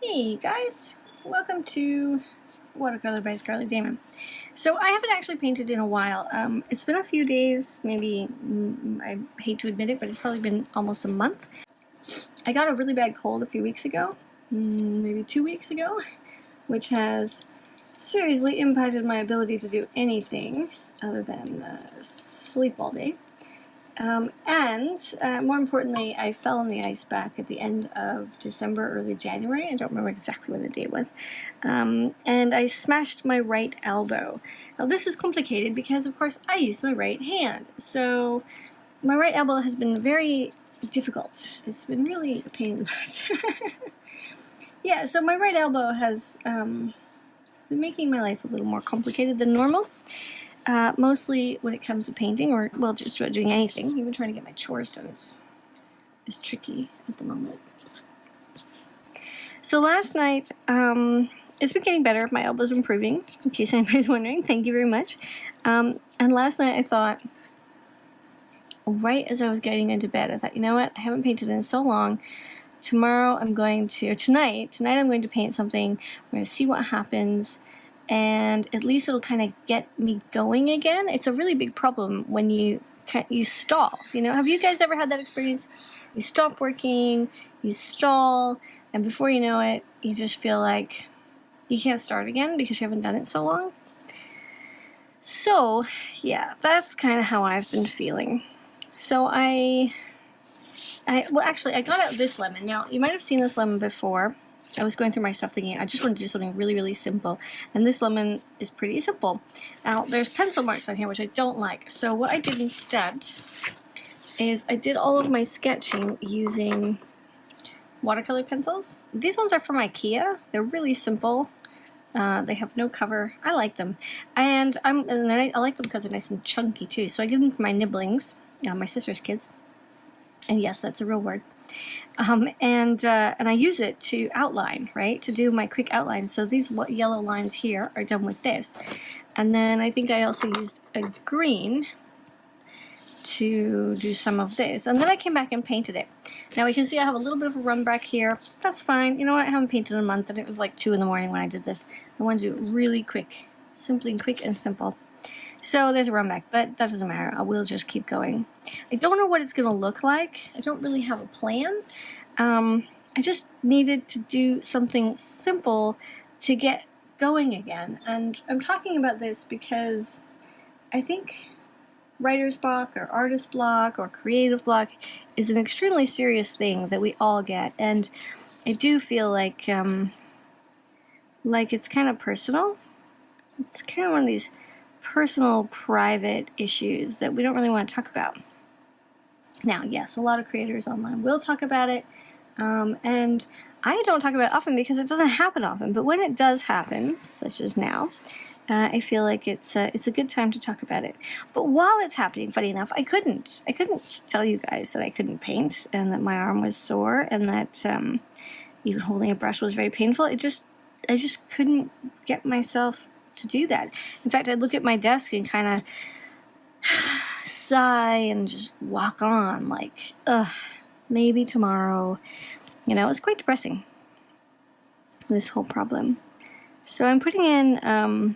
Hey guys, welcome to Watercolor by Scarlett Damen. So I haven't actually painted in a while. It's been a few days, maybe, I hate to admit it, but it's probably been almost a month. I got a really bad cold a few weeks ago, maybe 2 weeks ago, which has seriously impacted my ability to do anything other than sleep all day. More importantly, I fell on the ice back at the end of December, early January. I don't remember exactly when the date was. And I smashed my right elbow. Now this is complicated because, of course, I use my right hand. So my right elbow has been very difficult. It's been really a pain in the butt. Yeah, so my right elbow has been making my life a little more complicated than normal. Mostly when it comes to painting, or, well, just about doing anything. Even trying to get my chores done is tricky at the moment. So last night, it's been getting better. My elbow's improving, in case anybody's wondering. Thank you very much. And last night I thought, right as I was getting into bed, I thought, you know what? I haven't painted in so long. Tomorrow I'm going to, or tonight I'm going to paint something. I'm going to see what happens. And at least it'll kind of get me going again. It's a really big problem when you stall. You know, have you guys ever had that experience? You stop working, you stall, and before you know it, you just feel like you can't start again because you haven't done it so long. So, yeah, that's kind of how I've been feeling. So well, actually, I got out this lemon. Now, you might have seen this lemon before. I was going through my stuff thinking I just want to do something really, really simple. And this lemon is pretty simple. Now, there's pencil marks on here, which I don't like. So what I did instead is I did all of my sketching using watercolor pencils. These ones are from IKEA. They're really simple. They have no cover. I like them. And I like them because they're nice and chunky, too. So I give them for my nibblings, my sister's kids. And yes, that's a real word. And I use it to outline, right? To do my quick outline. So these yellow lines here are done with this. And then I think I also used a green to do some of this. And then I came back and painted it. Now we can see I have a little bit of a run back here. That's fine. You know what? I haven't painted in a month, and it was like 2 in the morning when I did this. I want to do it really quick. Simply quick and simple. So there's a run back, but that doesn't matter. I will just keep going. I don't know what it's going to look like. I don't really have a plan. I just needed to do something simple to get going again. And I'm talking about this because I think writer's block or artist block or creative block is an extremely serious thing that we all get. And I do feel like it's kind of personal. It's kind of one of these personal, private issues that we don't really want to talk about. Now, yes, a lot of creators online will talk about it, and I don't talk about it often because it doesn't happen often, but when it does happen, such as now, I feel like it's a good time to talk about it. But while it's happening, funny enough, I couldn't tell you guys that I couldn't paint and that my arm was sore and that even holding a brush was very painful. I just couldn't get myself to do that. In fact, I'd look at my desk and kind of sigh and just walk on like, ugh, maybe tomorrow. You know, it's quite depressing, this whole problem. So I'm putting in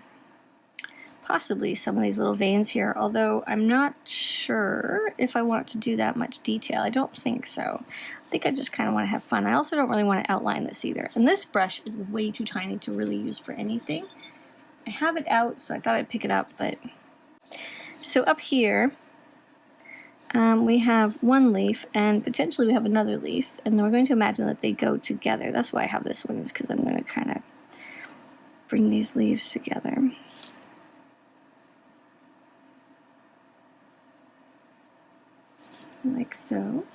possibly some of these little veins here, although I'm not sure if I want to do that much detail. I don't think so. I think I just kind of want to have fun. I also don't really want to outline this either. And this brush is way too tiny to really use for anything. I have it out, so I thought I'd pick it up, but... So up here, we have one leaf, and potentially we have another leaf, and we're going to imagine that they go together. That's why I have this one, is because I'm going to kind of bring these leaves together. Like so.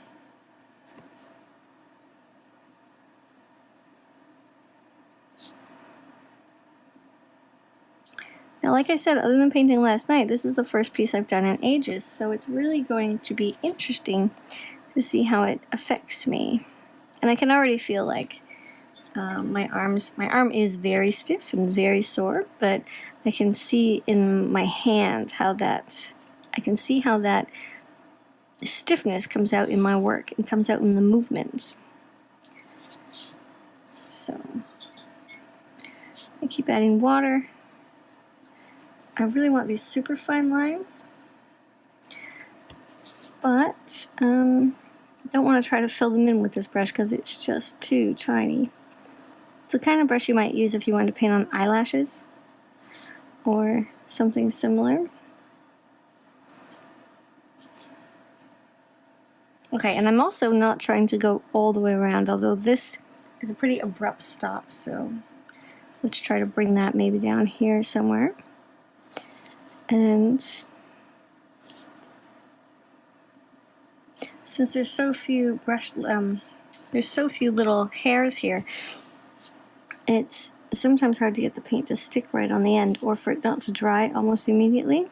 Now, like I said, other than painting last night, this is the first piece I've done in ages, so it's really going to be interesting to see how it affects me. And I can already feel like my arm is very stiff and very sore, but I can see in my hand how that stiffness comes out in my work and comes out in the movement. So I keep adding water. I really want these super fine lines, but I don't want to try to fill them in with this brush because it's just too tiny. It's the kind of brush you might use if you want to paint on eyelashes or something similar. Okay, and I'm also not trying to go all the way around, although this is a pretty abrupt stop, so let's try to bring that maybe down here somewhere. And since there's so few there's so few little hairs here, it's sometimes hard to get the paint to stick right on the end, or for it not to dry almost immediately,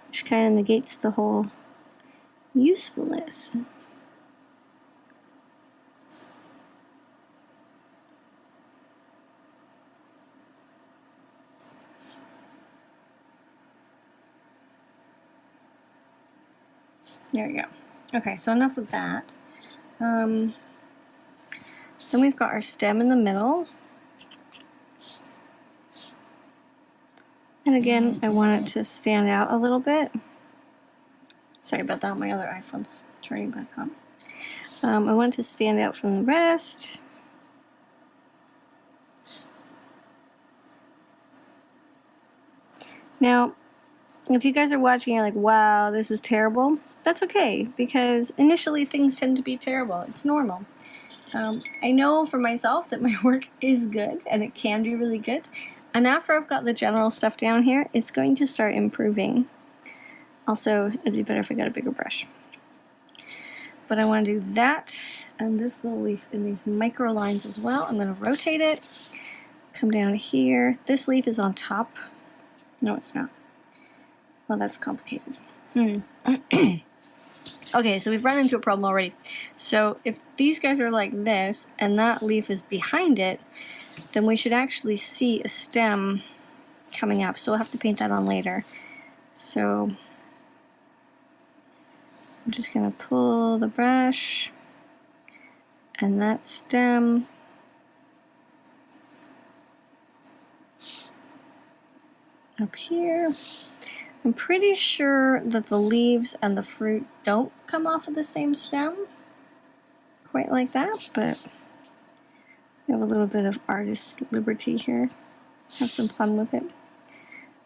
which kind of negates the whole usefulness. There we go. Okay, so enough with that. Then we've got our stem in the middle. And again, I want it to stand out a little bit. Sorry about that, my other iPhone's turning back on. I want it to stand out from the rest. Now, if you guys are watching, you're like, wow, this is terrible. That's okay, because initially things tend to be terrible. It's normal. I know for myself that my work is good, and it can be really good. And after I've got the general stuff down here, it's going to start improving. Also, it'd be better if I got a bigger brush. But I want to do that, and this little leaf in these micro lines as well. I'm going to rotate it, come down here. This leaf is on top. No, it's not. Well, that's complicated. Okay, so we've run into a problem already. So if these guys are like this, and that leaf is behind it, then we should actually see a stem coming up. So we'll have to paint that on later. So I'm just going to pull the brush, and that stem up here. I'm pretty sure that the leaves and the fruit don't come off of the same stem quite like that, but we have a little bit of artist liberty here. Have some fun with it.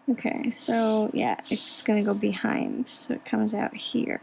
Okay, so yeah, it's gonna go behind, so it comes out here.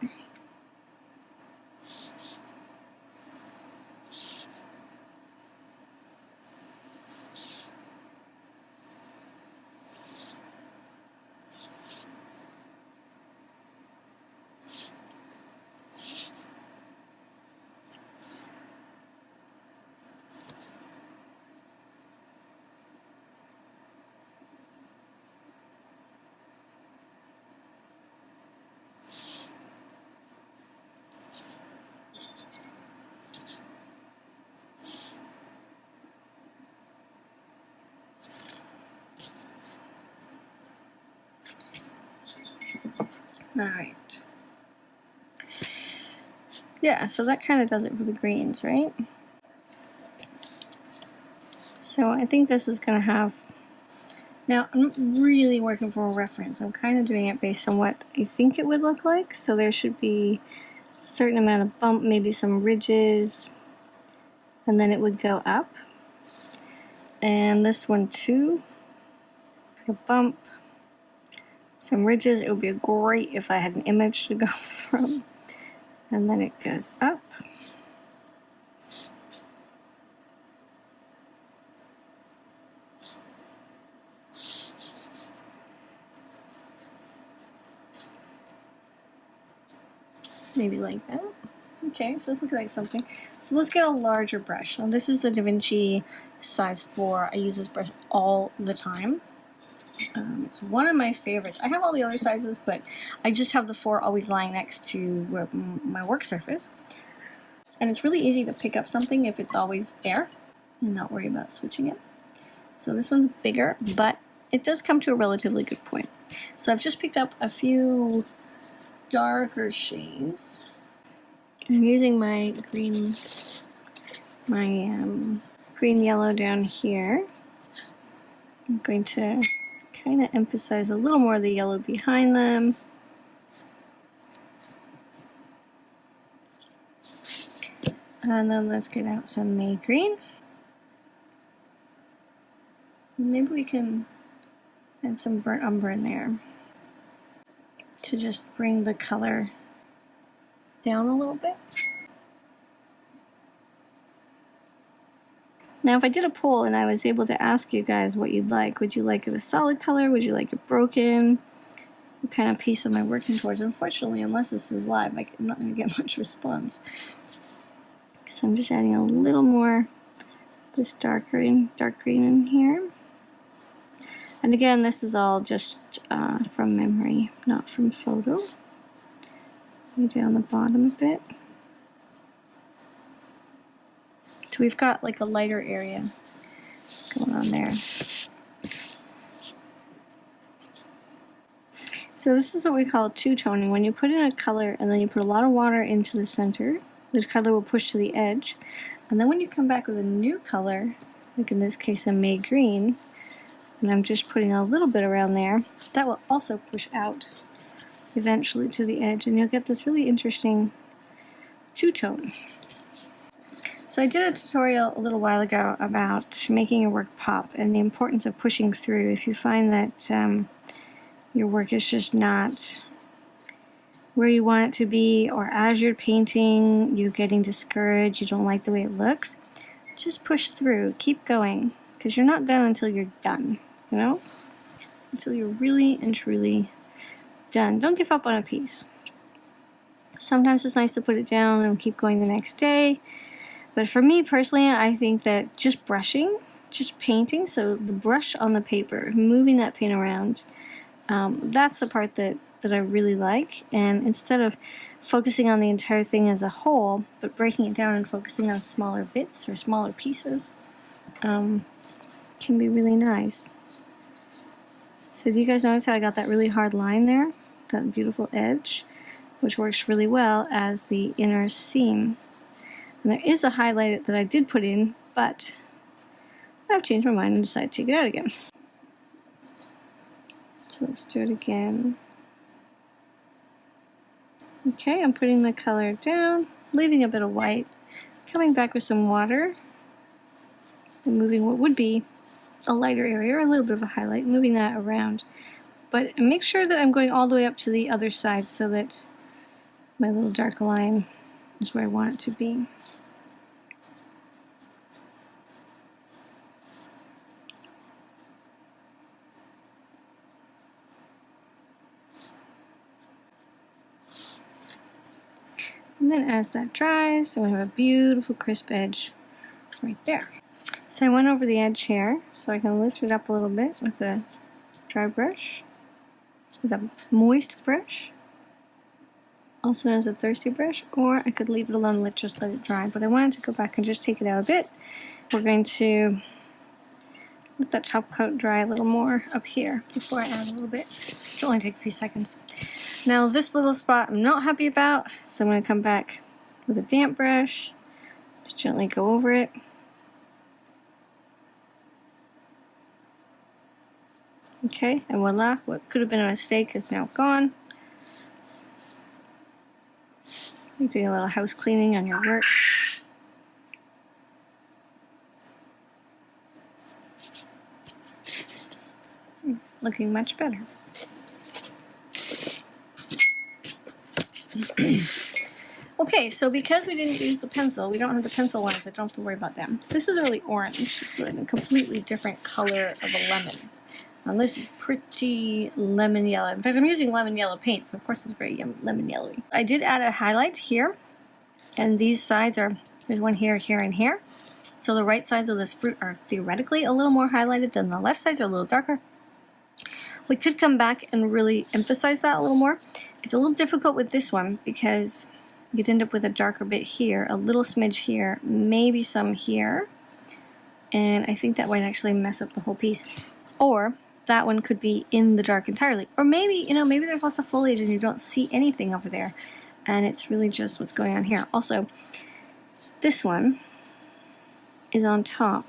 Alright. Yeah, so that kind of does it for the greens, right? So I think this is going to have... Now, I'm not really working from a reference. I'm kind of doing it based on what I think it would look like. So there should be a certain amount of bump, maybe some ridges, and then it would go up. And this one too. A bump, some ridges. It would be great if I had an image to go from. And then it goes up. Maybe like that. Okay, so this looks like something. So let's get a larger brush. Now this is the Da Vinci size 4. I use this brush all the time. It's one of my favorites. I have all the other sizes, but I just have the 4 always lying next to my work surface. And it's really easy to pick up something if it's always there and not worry about switching it. So this one's bigger, but it does come to a relatively good point. So I've just picked up a few darker shades. I'm using my green my green yellow down here. I'm going to kind of emphasize a little more of the yellow behind them. And then let's get out some May green. Maybe we can add some burnt umber in there to just bring the color down a little bit. Now if I did a poll and I was able to ask you guys what you'd like, would you like it a solid color? Would you like it broken? What kind of piece am I working towards? Unfortunately, unless this is live, I'm not going to get much response. So I'm just adding a little more this dark green in here. And again, this is all just from memory, not from photo. Down the bottom a bit. So we've got like a lighter area going on there. So this is what we call two-toning. When you put in a color and then you put a lot of water into the center, the color will push to the edge. And then when you come back with a new color, like in this case a May green, and I'm just putting a little bit around there, that will also push out eventually to the edge, and you'll get this really interesting two-tone. So I did a tutorial a little while ago about making your work pop and the importance of pushing through. If you find that your work is just not where you want it to be, or as you're painting you're getting discouraged, you don't like the way it looks, just push through, keep going, because you're not done until you're done, you know? Until you're really and truly done. Don't give up on a piece. Sometimes it's nice to put it down and keep going the next day. But for me personally, I think that just brushing, just painting, so the brush on the paper, moving that paint around, that's the part that I really like. And instead of focusing on the entire thing as a whole, but breaking it down and focusing on smaller bits or smaller pieces, can be really nice. So do you guys notice how I got that really hard line there? That beautiful edge, which works really well as the inner seam. And there is a highlight that I did put in, but I've changed my mind and decided to take it out again. So let's do it again. Okay, I'm putting the color down, leaving a bit of white, coming back with some water, and moving what would be a lighter area or a little bit of a highlight, moving that around. But make sure that I'm going all the way up to the other side so that my little dark line is where I want it to be. And then as that dries, so we have a beautiful crisp edge right there. So I went over the edge here, so I can lift it up a little bit with a dry brush, with a moist brush, also known as a thirsty brush, or I could leave it alone and just let it dry. But I wanted to go back and just take it out a bit. We're going to let that top coat dry a little more up here before I add a little bit, which will only take a few seconds. Now this little spot I'm not happy about, so I'm going to come back with a damp brush, just gently go over it. Okay, and voila, what could have been a mistake is now gone. You're doing a little house cleaning on your work. Looking much better. Okay, so because we didn't use the pencil, we don't have the pencil ones, I don't have to worry about them. This is really orange, like a completely different color of a lemon. And this is pretty lemon yellow. In fact, I'm using lemon yellow paint, so of course it's very lemon yellowy. I did add a highlight here, and these sides are, there's one here, here, and here. So the right sides of this fruit are theoretically a little more highlighted than the left sides are a little darker. We could come back and really emphasize that a little more. It's a little difficult with this one because you'd end up with a darker bit here, a little smidge here, maybe some here. And I think that might actually mess up the whole piece. Or that one could be in the dark entirely. Or maybe, you know, maybe there's lots of foliage and you don't see anything over there. And it's really just what's going on here. Also, this one, is on top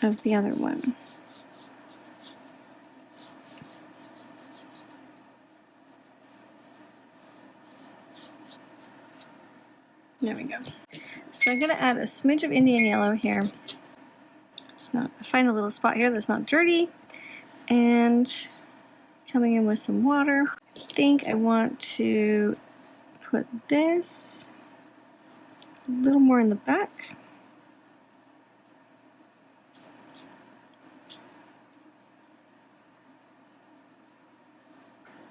of the other one. There we go. So I'm going to add a smidge of Indian yellow here. Find a little spot here that's not dirty, and coming in with some water. I think I want to put this a little more in the back.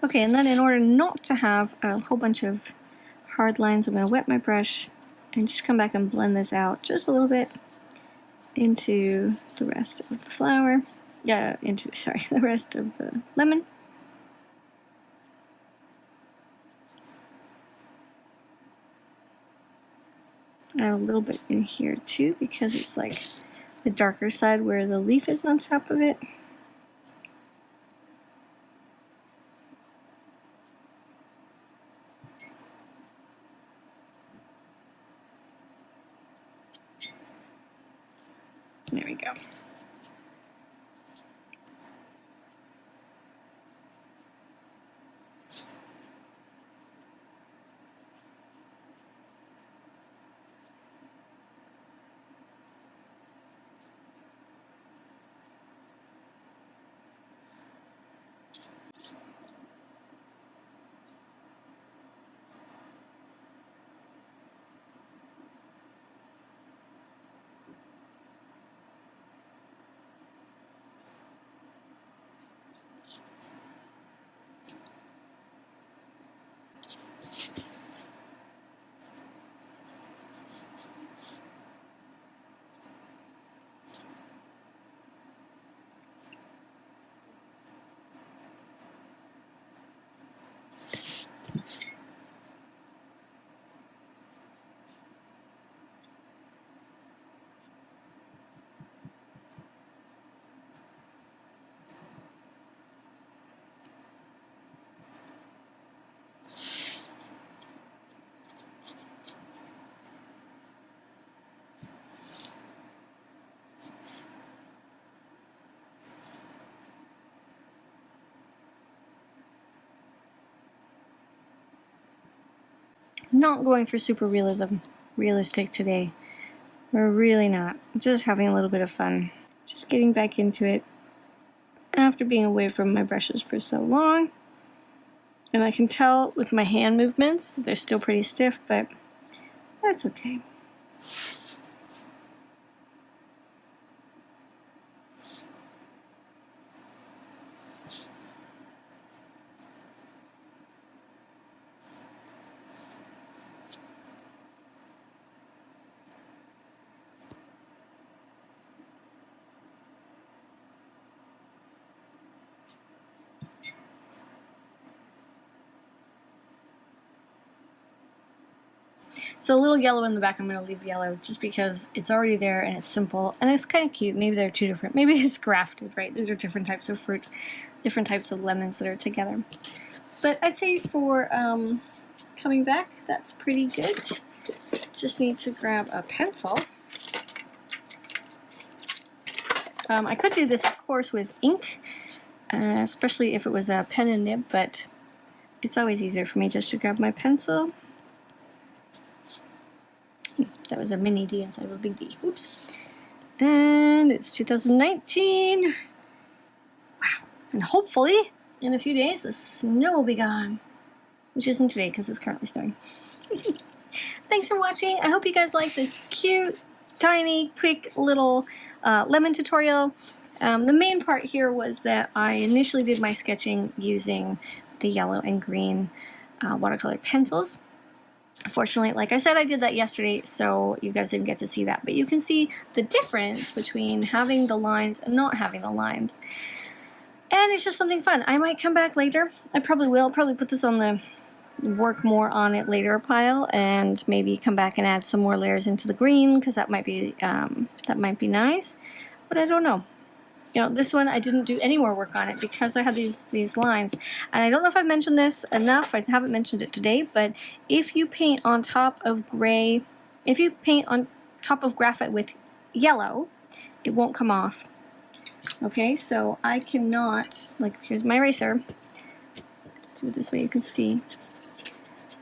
Okay, and then in order not to have a whole bunch of hard lines, I'm going to wet my brush and just come back and blend this out just a little bit into the rest of the flower. Yeah, the rest of the lemon. Add a little bit in here too, because it's like the darker side where the leaf is on top of it. There we go. Not going for super realistic today. We're really not. Just having a little bit of fun. Just getting back into it after being away from my brushes for so long. And I can tell with my hand movements, they're still pretty stiff, but that's okay. So a little yellow in the back, I'm going to leave yellow just because it's already there and it's simple and it's kind of cute. Maybe they're two different, maybe it's grafted, right? These are different types of fruit, different types of lemons that are together. But I'd say for coming back, that's pretty good. Just need to grab a pencil. I could do this, of course, with ink, especially if it was a pen and nib, but it's always easier for me just to grab my pencil. That was a mini D inside of a big D. Oops. And it's 2019. Wow. And hopefully, in a few days, the snow will be gone. Which isn't today, because it's currently snowing. Thanks for watching. I hope you guys like this cute, tiny, quick little lemon tutorial. The main part here was that I initially did my sketching using the yellow and green watercolor pencils. Unfortunately, like I said, I did that yesterday, so you guys didn't get to see that. But you can see the difference between having the lines and not having the lines. And it's just something fun. I might come back later. I probably will. Probably put this on the work more on it later pile, and maybe come back and add some more layers into the green, because that might be nice. But I don't know. You know, this one I didn't do any more work on it because I had these lines. And I don't know if I've mentioned this enough. I haven't mentioned it today, but if you paint on top of gray If you paint on top of graphite with yellow, it won't come off. Okay, so I cannot, like, here's my eraser. Let's do it this way you can see.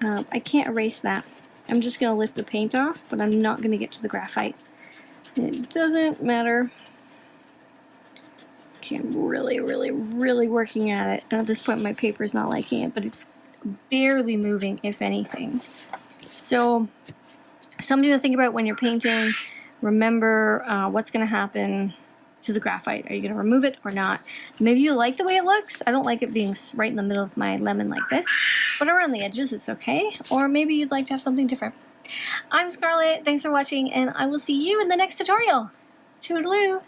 I can't erase that. I'm just going to lift the paint off, but I'm not going to get to the graphite. It doesn't matter. Okay, I'm really, really, really working at it. And at this point, my paper's not liking it, but it's barely moving, if anything. So, something to think about when you're painting. Remember what's going to happen to the graphite. Are you going to remove it or not? Maybe you like the way it looks. I don't like it being right in the middle of my lemon like this, but around the edges it's okay. Or maybe you'd like to have something different. I'm Scarlett. Thanks for watching, and I will see you in the next tutorial. Toodaloo!